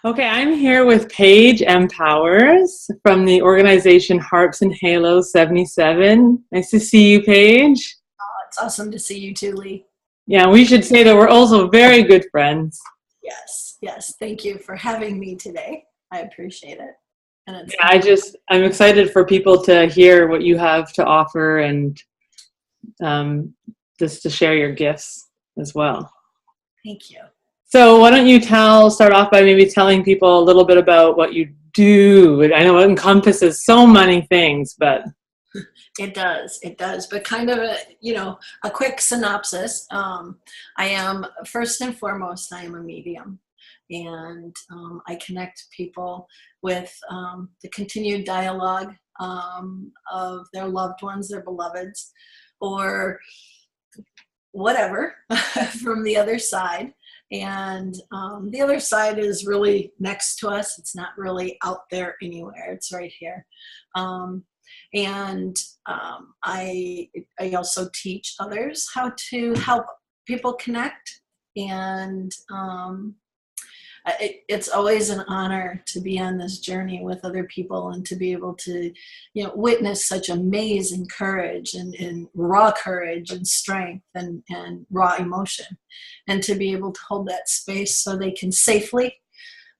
Okay, I'm here with Paige M. Powers from the organization Harps and Halos 77. Nice to see you, Paige. It's awesome to see you too, Lee. Yeah, we should say that we're also very good friends. Yes, yes. Thank you for having me today. I appreciate it. And it's Yeah, I'm excited for people to hear what you have to offer and um, just to share your gifts as well. thank you. So why don't you start off by maybe telling people a little bit about what you do? I know it encompasses so many things, but It does. But kind of a quick synopsis. I am first and foremost, I am a medium, and I connect people with the continued dialogue of their loved ones, their beloveds, or whatever from the other side. And the other side is really next to us. It's not really out there anywhere. It's right here. Um, and I also teach others how to help people connect. And it's always an honor to be on this journey with other people and to be able to, witness such amazing courage and raw courage and strength and raw emotion, and to be able to hold that space so they can safely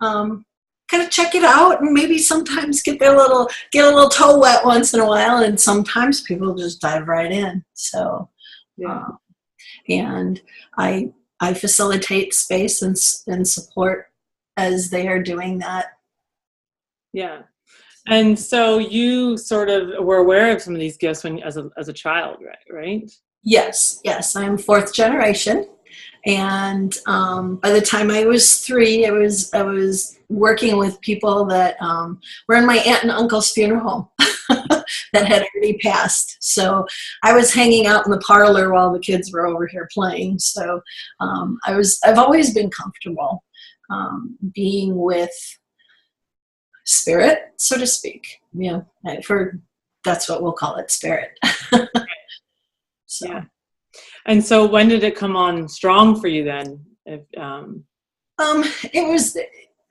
kind of check it out and maybe sometimes get a little toe wet once in a while, and sometimes people just dive right in. So, yeah. And I facilitate space and support as they are doing that. Yeah. And so you sort of were aware of some of these gifts when as a child, right? Yes, yes, I'm fourth generation, and by the time I was 3, I was working with people that were in my aunt and uncle's funeral home that had already passed. So I was hanging out in the parlor while the kids were over here playing. So I've always been comfortable being with spirit, so to speak. For that's what we'll call it, spirit. So. Yeah. And so when did it come on strong for you then? It was,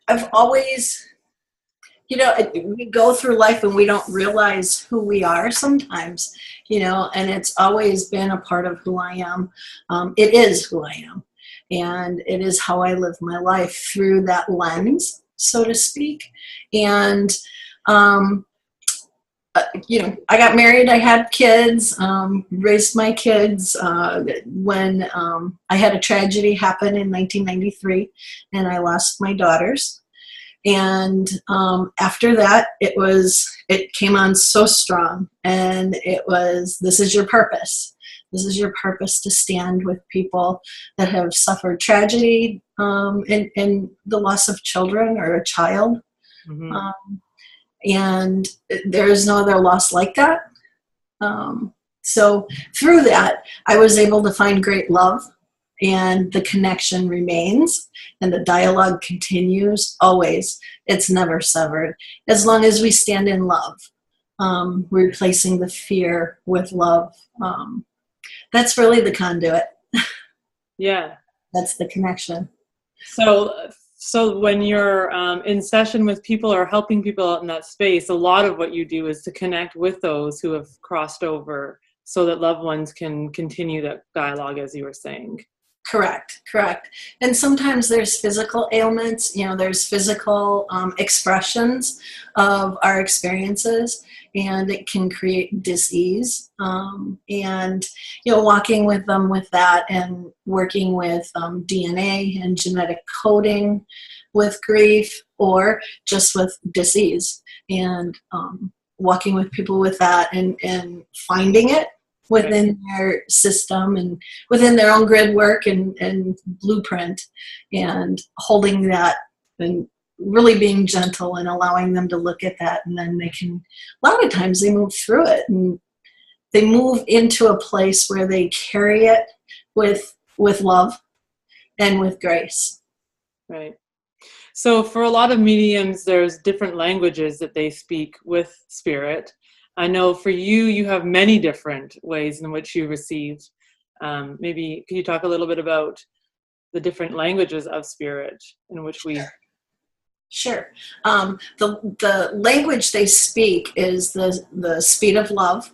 I've always, we go through life and we don't realize who we are sometimes, and it's always been a part of who I am. It is who I am. And it is how I live my life through that lens, so to speak. And, I got married, I had kids, raised my kids when I had a tragedy happen in 1993, and I lost my daughters. And after that, it came on so strong, and it was, this is your purpose. This is your purpose, to stand with people that have suffered tragedy in the loss of children or a child. Mm-hmm. And there is no other loss like that. So through that, I was able to find great love, and the connection remains, and the dialogue continues always. It's never severed. As long as we stand in love, replacing the fear with love. That's really the conduit. Yeah. That's the connection. So when you're in session with people or helping people out in that space, a lot of what you do is to connect with those who have crossed over so that loved ones can continue that dialogue, as you were saying. Correct. And sometimes there's physical ailments, there's physical expressions of our experiences, and it can create dis-ease. And, walking with them with that, and working with DNA and genetic coding with grief, or just with dis-ease, and walking with people with that, and finding it within their system and within their own grid work and blueprint, and holding that and really being gentle and allowing them to look at that. And then they can, a lot of times they move through it, and they move into a place where they carry it with love and with grace. Right. So for a lot of mediums, there's different languages that they speak with spirit. I know for you, you have many different ways in which you receive. Maybe can you talk a little bit about the different languages of spirit in which we Sure. The language they speak is the speed of love.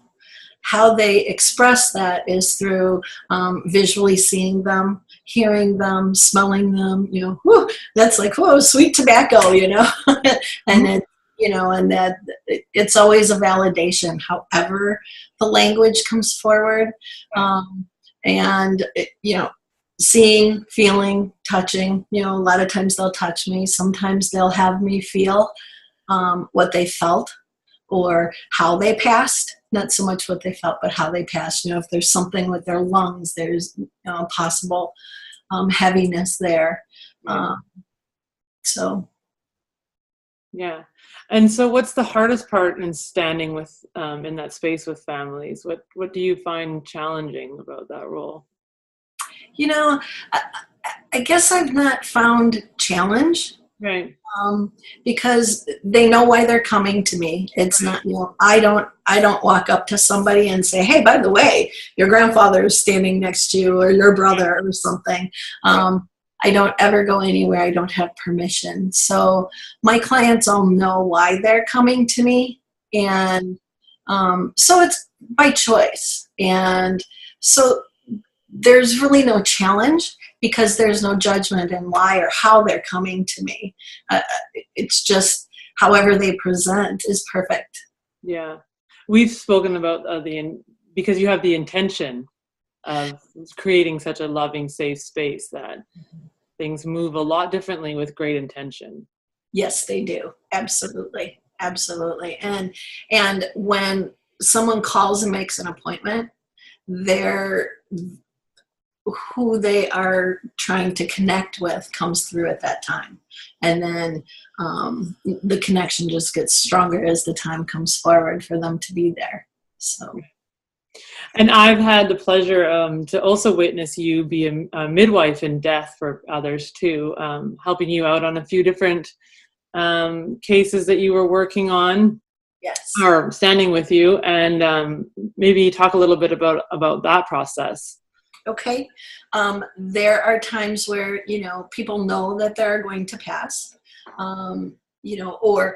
How they express that is through visually seeing them, hearing them, smelling them. Whew, that's like, whoa, sweet tobacco, and it, and that it's always a validation. However, the language comes forward, and seeing, feeling, touching. A lot of times they'll touch me. Sometimes they'll have me feel what they felt or how they passed. Not so much what they felt, but how they passed. If there's something with their lungs, there's possible heaviness there. So. Yeah. And so what's the hardest part in standing with in that space with families? What do you find challenging about that role? I guess I've not found challenge. Right. Because they know why they're coming to me. It's not, I don't walk up to somebody and say, hey, by the way, your grandfather is standing next to you, or your brother or something. I don't ever go anywhere I don't have permission. So my clients all know why they're coming to me. And so it's by choice. And so there's really no challenge, because there's no judgment in why or how they're coming to me. It's just however they present is perfect. Yeah. We've spoken about because you have the intention of creating such a loving, safe space that things move a lot differently with great intention. Yes, they do. Absolutely. Absolutely. And when someone calls and makes an appointment, who they are trying to connect with comes through at that time. And then the connection just gets stronger as the time comes forward for them to be there. So. And I've had the pleasure to also witness you be a midwife in death for others too, helping you out on a few different cases that you were working on. Yes. Or standing with you, and maybe talk a little bit about that process. Okay. There are times where, people know that they're going to pass, or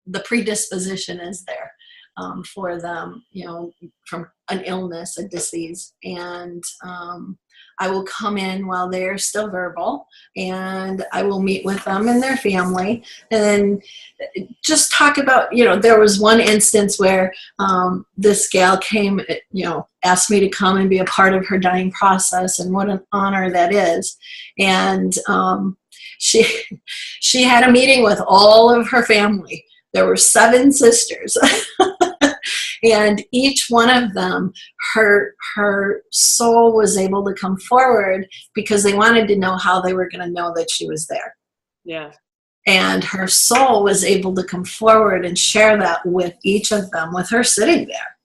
the predisposition is there for them, from an illness, a disease. And I will come in while they're still verbal, and I will meet with them and their family, and just talk about, there was one instance where this gal came, asked me to come and be a part of her dying process, and what an honor that is. And she had a meeting with all of her family. There were 7 sisters. And each one of them, her soul was able to come forward because they wanted to know how they were going to know that she was there. Yeah. And her soul was able to come forward and share that with each of them, with her sitting there.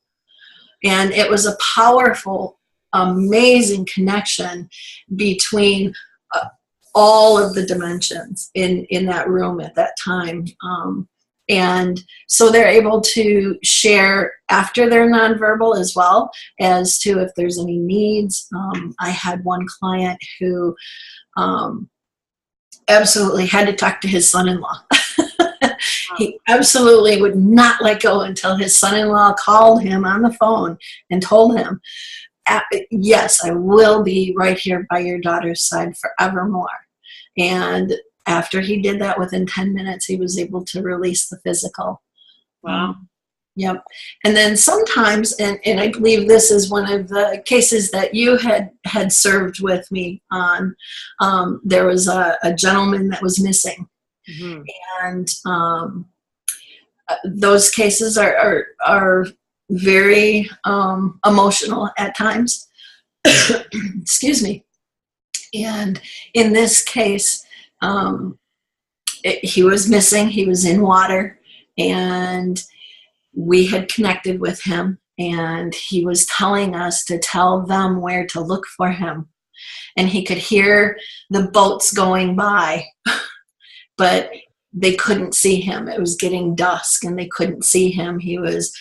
And it was a powerful, amazing connection between all of the dimensions in that room at that time. And so they're able to share after their nonverbal as well as to if there's any needs. I had one client who absolutely had to talk to his son-in-law. He absolutely would not let go until his son-in-law called him on the phone and told him, yes, I will be right here by your daughter's side forevermore. And after he did that, within 10 minutes, he was able to release the physical. Wow. Yep. And then sometimes, and I believe this is one of the cases that you had served with me on, there was a gentleman that was missing. Mm-hmm. And those cases are very emotional at times. Excuse me. And in this case, he was missing. He was in water, and we had connected with him, and he was telling us to tell them where to look for him. And he could hear the boats going by, but they couldn't see him. It was getting dusk and they couldn't see him. He was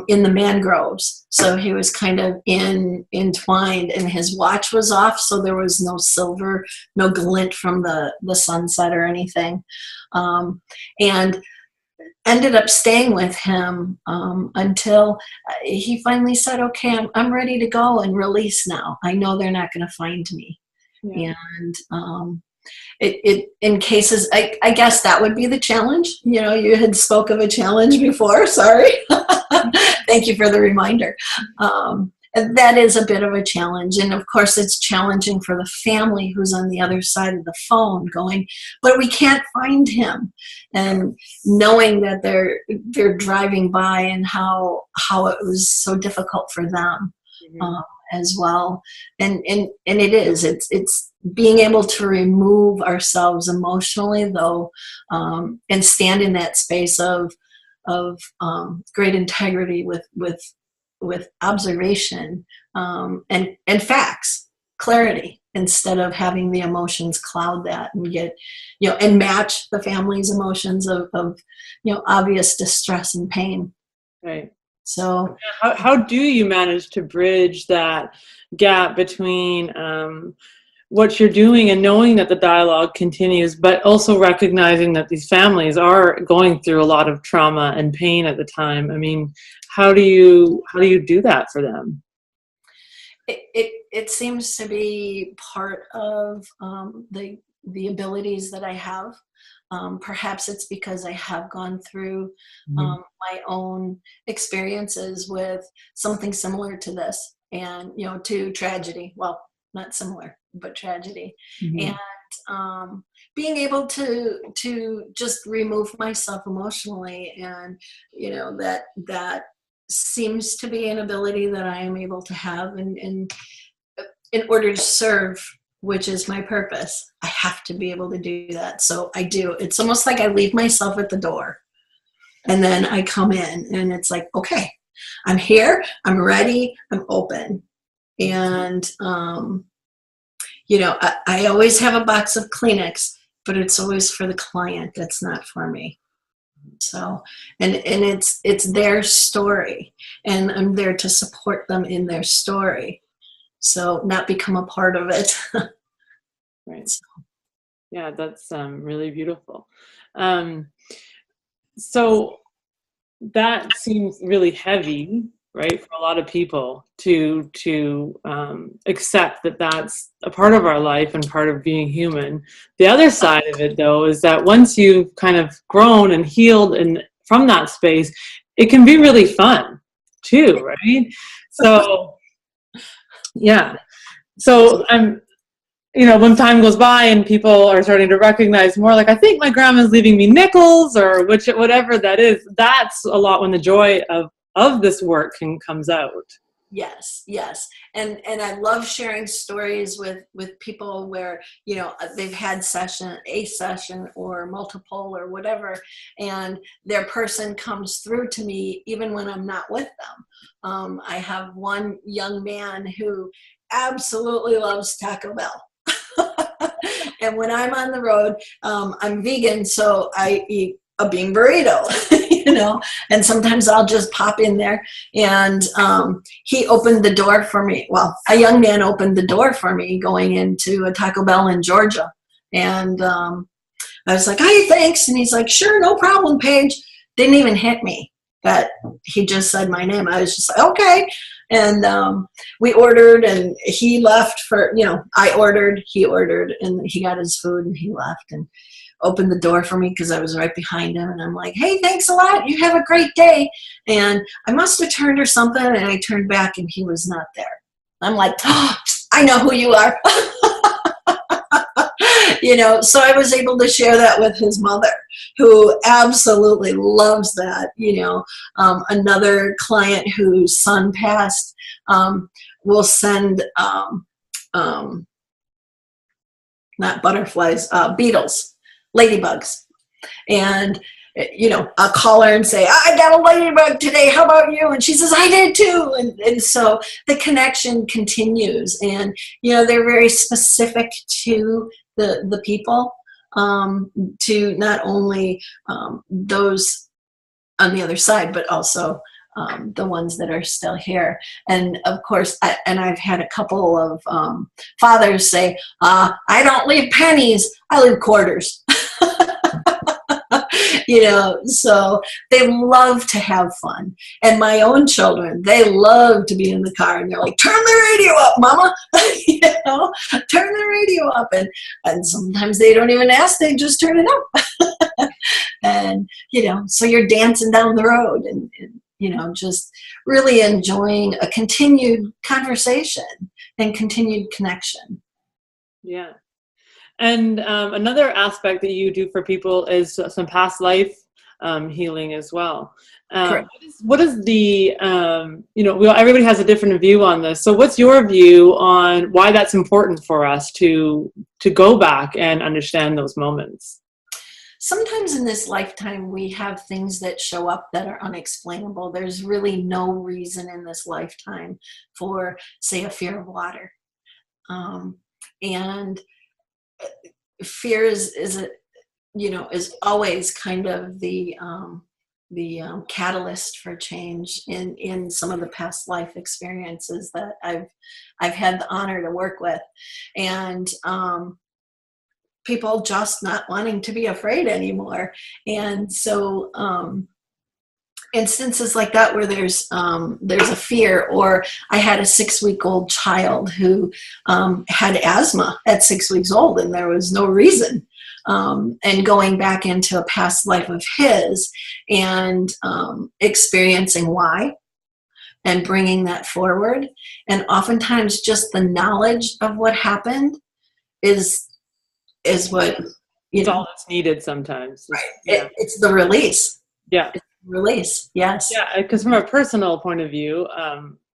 in the mangroves. So he was kind of entwined, and his watch was off. So there was no silver, no glint from the sunset or anything. And ended up staying with him until he finally said, okay, I'm ready to go and release now. I know they're not going to find me. Yeah. And it in cases, I guess that would be the challenge. You know, you had spoke of a challenge before. Sorry. Thank you for the reminder. That is a bit of a challenge. And of course, it's challenging for the family who's on the other side of the phone going, but we can't find him. And knowing that they're driving by, and how it was so difficult for them as well. And it is. It's being able to remove ourselves emotionally, though, and stand in that space of great integrity with observation and facts, clarity, instead of having the emotions cloud that and get, and match the family's emotions of obvious distress and pain. Right. So how do you manage to bridge that gap between what you're doing and knowing that the dialogue continues, but also recognizing that these families are going through a lot of trauma and pain at the time? I mean, how do you do that for them? It seems to be part of the abilities that I have. Perhaps it's because I have gone through my own experiences with something similar to this, and to tragedy. Well, not similar, but tragedy. And being able to just remove myself emotionally, and that seems to be an ability that I am able to have, and in order to serve, which is my purpose, I have to be able to do that. So I do. It's almost like I leave myself at the door, and then I come in, and it's like, okay, I'm here, I'm ready, I'm open. And I always have a box of Kleenex, but it's always for the client. That's not for me. So, and it's their story, and I'm there to support them in their story. So not become a part of it. Right. So. Yeah, that's really beautiful. So that seems really heavy, right, for a lot of people to accept that that's a part of our life and part of being human. The other side of it, though, is that once you've kind of grown and healed and from that space, it can be really fun too, right? So yeah. So when time goes by and people are starting to recognize more, like, I think my grandma's leaving me nickels, or whatever that is, that's a lot when the joy of this work comes out. Yes. And I love sharing stories with people where, they've had a session or multiple or whatever, and their person comes through to me even when I'm not with them. I have one young man who absolutely loves Taco Bell. And when I'm on the road, I'm vegan, so I eat a bean burrito, and sometimes I'll just pop in there. And he opened the door for me. Well, a young man opened the door for me going into a Taco Bell in Georgia. And I was like, hey, thanks. And he's like, sure, no problem, Paige. Didn't even hit me that he just said my name. I was just like, okay. And we ordered, and he left I ordered, he ordered, and he got his food, and he left and opened the door for me because I was right behind him. And I'm like, hey, thanks a lot. You have a great day. And I must have turned or something, and I turned back, and he was not there. I'm like, oh, I know who you are. So I was able to share that with his mother, who absolutely loves that. Another client whose son passed will send not butterflies, beetles, ladybugs. And I'll call her and say, I got a ladybug today, how about you? And she says, I did too. And so the connection continues. And they're very specific to the people. to not only those on the other side, but also the ones that are still here. And of course, I've had a couple of fathers say, I don't leave pennies, I leave quarters. So they love to have fun. And my own children, they love to be in the car, and they're like, turn the radio up, mama. Turn the radio up. And sometimes they don't even ask, they just turn it up. And, so you're dancing down the road and just really enjoying a continued conversation and continued connection. Yeah. And another aspect that you do for people is some past life healing as well. What is the, everybody has a different view on this. So what's your view on why that's important for us to go back and understand those moments? Sometimes in this lifetime, we have things that show up that are unexplainable. There's really no reason in this lifetime for, say, a fear of water. And fear is always kind of the catalyst for change in some of the past life experiences that I've had the honor to work with, and people just not wanting to be afraid anymore. And so instances like that where there's a fear, or I had a 6-week-old child who had asthma at 6 weeks old, and there was no reason. And going back into a past life of his and experiencing why and bringing that forward. And oftentimes just the knowledge of what happened is what, it's all that's needed sometimes. Right. Yeah. It's the release. Yeah. Release. Yes. Yeah, because from a personal point of view,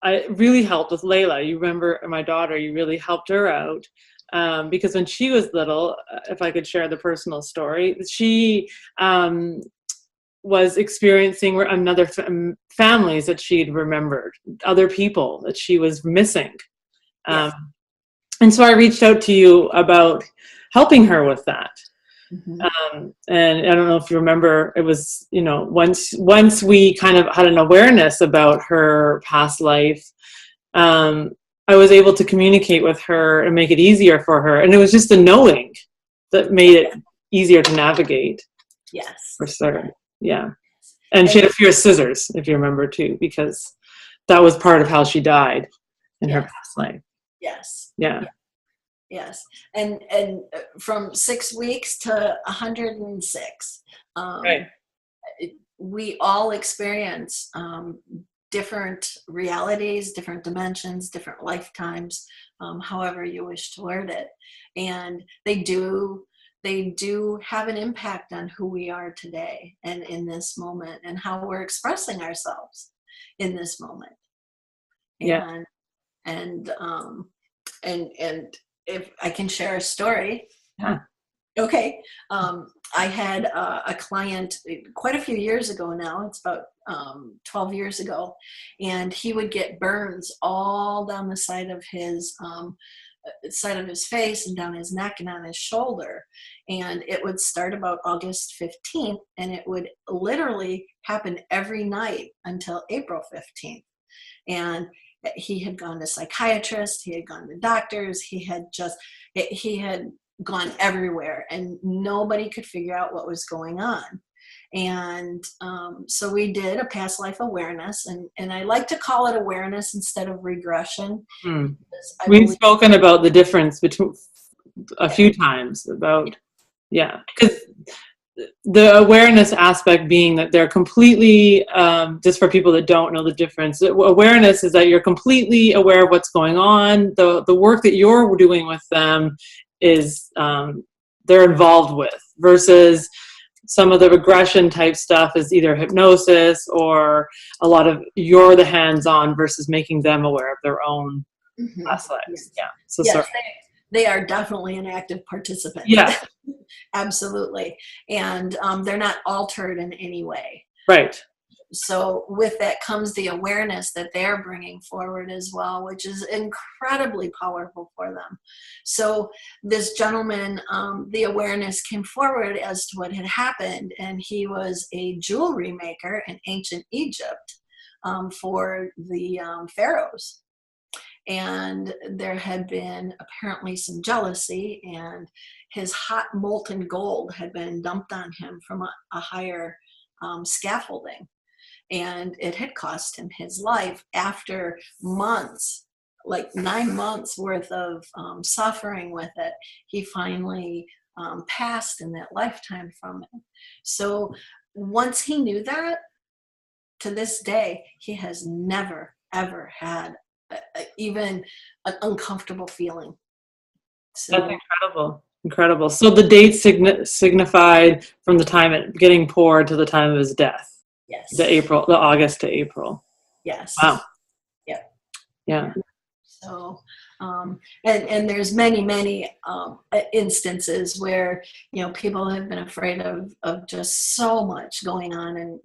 I really helped with Layla. You remember my daughter, you really helped her out. Because when she was little, if I could share the personal story, she was experiencing another families that she'd remembered, other people that she was missing. Yes. And so I reached out to you about helping her with that. Mm-hmm. And I don't know if you remember, it was, once we kind of had an awareness about her past life, I was able to communicate with her and make it easier for her. And it was just the knowing that made it easier to navigate. Yes. For certain. Yeah. And she had a fear of scissors, if you remember too, because that was part of how she died in her past life. Yes. Yeah. Yes. And from 6 weeks to 106, right. We all experience different realities, different dimensions, different lifetimes, however you wish to word it. And they do have an impact on who we are today and in this moment, and how we're expressing ourselves in this moment. Yeah. And if I can share a story. Yeah. Okay. I had a client quite a few years ago now. It's about 12 years ago. And he would get burns all down the side of his face and down his neck and on his shoulder. And it would start about August 15th, and it would literally happen every night until April 15th. And he had gone to psychiatrists, he had gone to doctors, he had gone everywhere, and nobody could figure out what was going on. And so we did a past life awareness, and I like to call it awareness instead of regression. We've spoken about the difference between a few times about, because the awareness aspect being that they're completely, just for people that don't know the difference, awareness is that you're completely aware of what's going on. The work that you're doing with them is they're involved with, versus some of the regression type stuff is either hypnosis or a lot of you're the hands-on versus making them aware of their own past lives. Yes. Yeah. So yes, they are definitely an active participant. Yeah. Absolutely. And they're not altered in any way. Right. so with that comes the awareness that they're bringing forward as well, which is incredibly powerful for them. So this gentleman, the awareness came forward as to what had happened, and he was a jewelry maker in ancient Egypt for the pharaohs. And there had been apparently some jealousy, and his hot molten gold had been dumped on him from a higher scaffolding. And it had cost him his life after months, like 9 months worth of suffering with it. He finally passed in that lifetime from it. So once he knew that, to this day, he has never, ever had even an uncomfortable feeling. So That's incredible. Incredible. So the date signified from the time it getting poured to the time of his death. yes, The August to April. yes, Wow. yeah. Yeah. So, and there's many instances where, people have been afraid of just so much going on, and,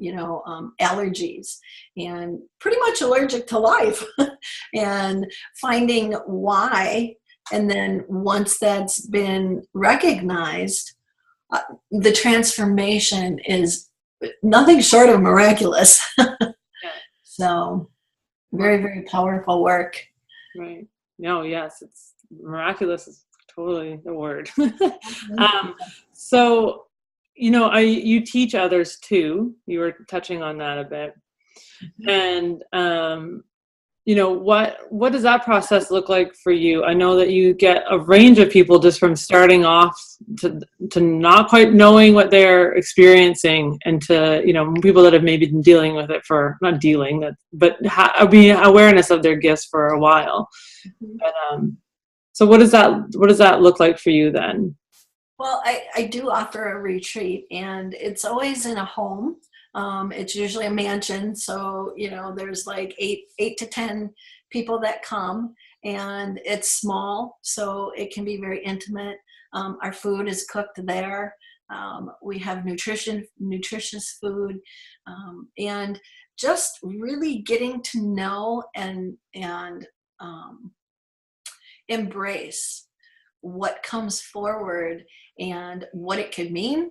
allergies, and pretty much allergic to life, and finding why. And then once that's been recognized, the transformation is nothing short of miraculous. So very, very powerful work. Right. No, yes, it's miraculous is totally the word. So, you teach others too. You were touching on that a bit. And, what does that process look like for you? I know that you get a range of people just from starting off to not quite knowing what they're experiencing, and to, people that have maybe been dealing with it for, not dealing, but being awareness of their gifts for a while. But, so what does that look like for you then? Well, I do offer a retreat, and it's always in a home. It's usually a mansion, so there's like eight to 10 people that come, and it's small, so it can be very intimate. Our food is cooked there. We have nutritious food, and just really getting to know and embrace what comes forward and what it could mean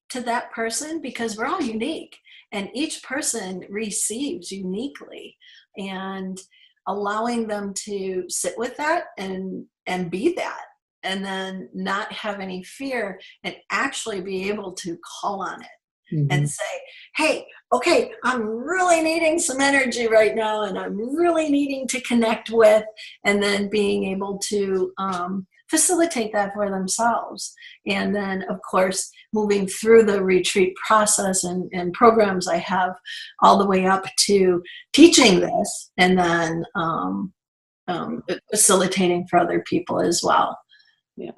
to that person, because we're all unique and each person receives uniquely, and allowing them to sit with that and be that, and then not have any fear, and actually be able to call on it and say, hey, okay, I'm really needing some energy right now, and I'm really needing to connect with, and then being able to facilitate that for themselves. And then, of course, moving through the retreat process and programs I have, all the way up to teaching this, and then facilitating for other people as well. Yeah.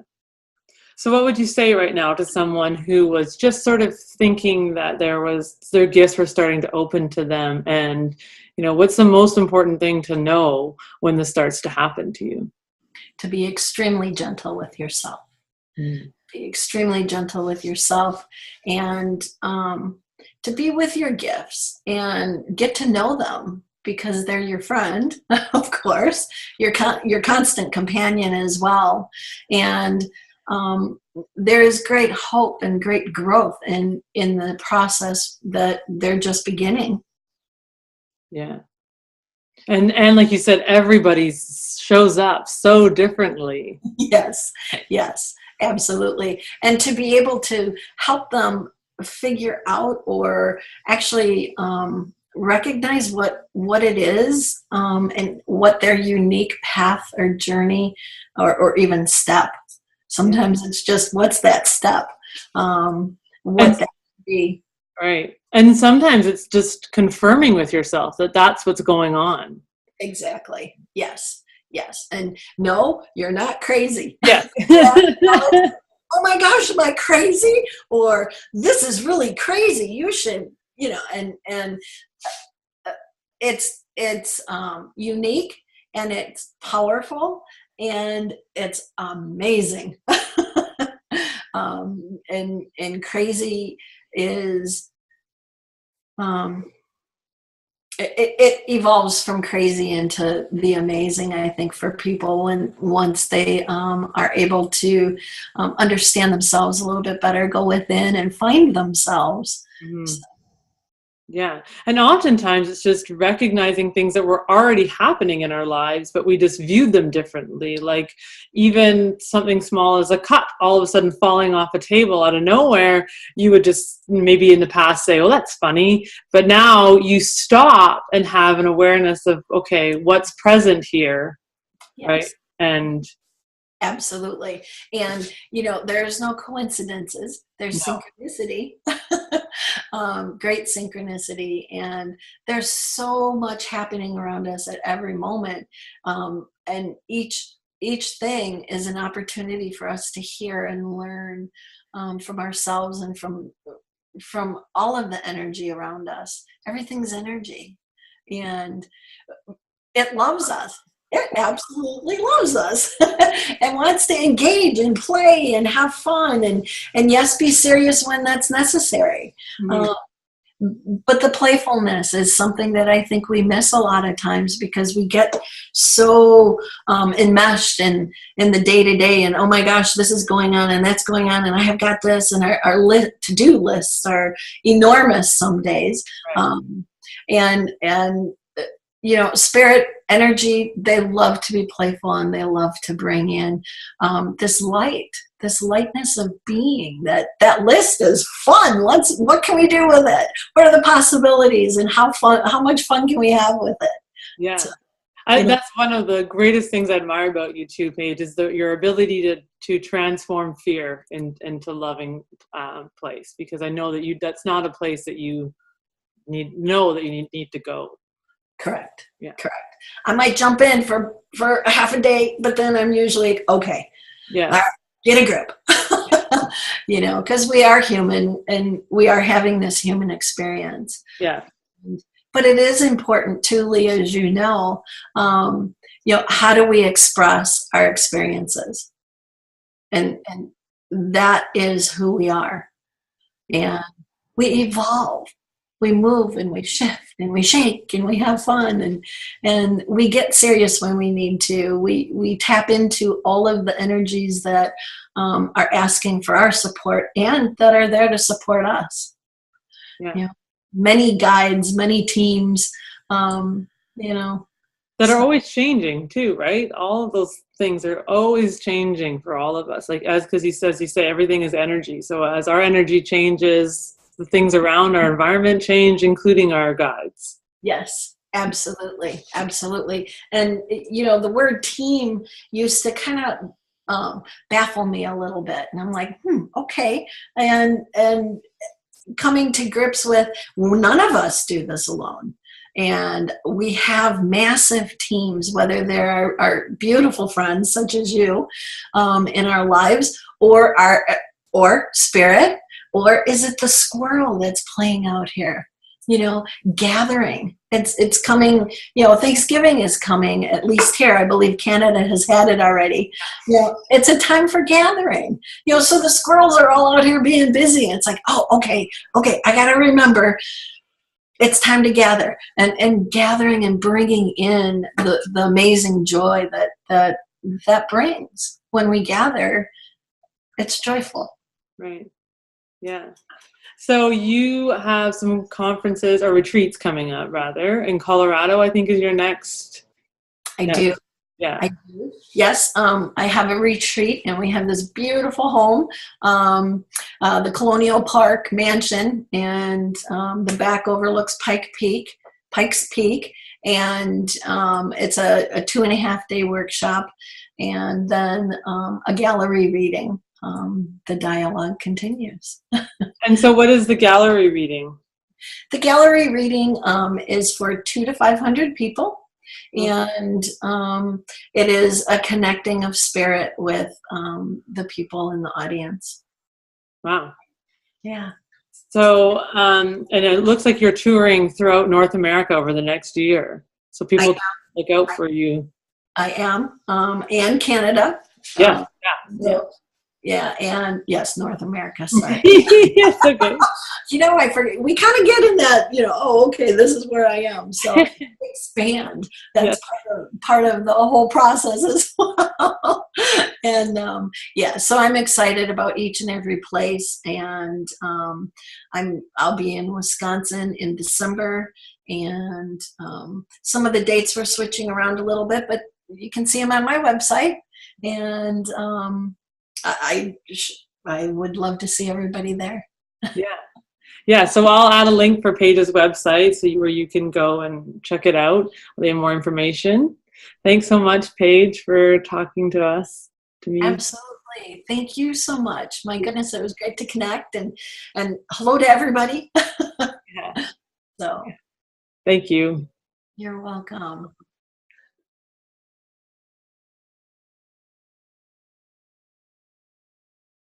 So what would you say right now to someone who was just sort of thinking that their gifts were starting to open to them, and, what's the most important thing to know when this starts to happen to you? To be extremely gentle with yourself. Be extremely gentle with yourself, and to be with your gifts and get to know them, because they're your friend, of course, your constant companion as well. And there is great hope and great growth in the process that they're just beginning. Yeah. And like you said, everybody shows up so differently. Yes, absolutely. And to be able to help them figure out, or actually recognize what it is, and what their unique path or journey, or even step. Sometimes it's just, what's that step? What that could be. Right. And sometimes it's just confirming with yourself that that's what's going on. Exactly. Yes. And no, you're not crazy. Yeah. Oh my gosh, am I crazy? Or this is really crazy. You should, and it's unique, and it's powerful, and it's amazing. And crazy is it evolves from crazy into the amazing, I think, for people when once they are able to understand themselves a little bit better, go within and find themselves. Mhm. Yeah. And oftentimes it's just recognizing things that were already happening in our lives, but we just viewed them differently. Like even something small as a cup all of a sudden falling off a table out of nowhere, you would just maybe in the past say, oh, that's funny. But now you stop and have an awareness of, okay, what's present here, right? Yes. And Absolutely. And, there's no coincidences, there's no, synchronicity, great synchronicity. And there's so much happening around us at every moment. And each thing is an opportunity for us to hear and learn from ourselves and from all of the energy around us. Everything's energy. And it loves us. It absolutely loves us and wants to engage and play and have fun and yes, be serious when that's necessary. mhm, But the playfulness is something that I think we miss a lot of times because we get so enmeshed in the day-to-day and, oh my gosh, this is going on and that's going on and I have got this, and our to-do lists are enormous some days. right. And spirit energy, they love to be playful and they love to bring in this lightness of being. That list is fun. What can we do with it? What are the possibilities, and how much fun can we have with it? Yeah. So, That's one of the greatest things I admire about you too, Paige, is your ability to transform fear into loving place. Because I know that that's not a place that you need to go. correct. Yeah. Correct. I might jump in for half a day, but then I'm usually okay. Yes. All right, get a grip. Because we are human and we are having this human experience. Yeah. But it is important too, Leah, as how do we express our experiences? And that is who we are. And we evolve. We move and we shift and we shake and we have fun and we get serious when we need to. We tap into all of the energies that are asking for our support and that are there to support us. Yeah. Many guides, many teams, That are always changing too, right? All of those things are always changing for all of us. Like because you say everything is energy. So as our energy changes, the things around our environment change, including our guides. Yes, absolutely. Absolutely. And, the word team used to kind of baffle me a little bit. And I'm like, okay. And coming to grips with, none of us do this alone. And we have massive teams, whether they're our beautiful friends, such as you, in our lives, or spirit, or is it the squirrel that's playing out here? Gathering. It's coming. Thanksgiving is coming. At least here, I believe Canada has had it already. It's a time for gathering. So the squirrels are all out here being busy. It's like, oh, okay, I got to remember. It's time to gather and gathering and bringing in the amazing joy that brings when we gather. It's joyful. Right. Yeah. So you have some conferences or retreats coming up, rather, in Colorado, I think is your next. I do. Yeah. I do. Yes. I have a retreat and we have this beautiful home, the Colonial Park Mansion, and the back overlooks Pikes Peak. And it's a 2.5 day workshop and then a gallery reading. The dialogue continues. And so what is the gallery reading? The gallery reading is for 200 to 500 people. And it is a connecting of spirit with the people in the audience. Wow. Yeah. So, and it looks like you're touring throughout North America over the next year. So people look out for you. I am. And Canada. Yeah. So Yeah, and yes, North America. Sorry. Yes, okay. I forget. We kind of get in that, oh, okay, this is where I am. So expand. That's Yes. part of the whole process as well. And yeah, so I'm excited about each and every place. And I'll be in Wisconsin in December, and some of the dates we're switching around a little bit, but you can see them on my website. And I would love to see everybody there. Yeah. Yeah, so I'll add a link for Paige's website where you can go and check it out. They have more information. Thanks so much, Paige, for talking to me. Absolutely. Thank you so much. My goodness, it was great to connect, and hello to everybody. Yeah. So Thank you. you're welcome.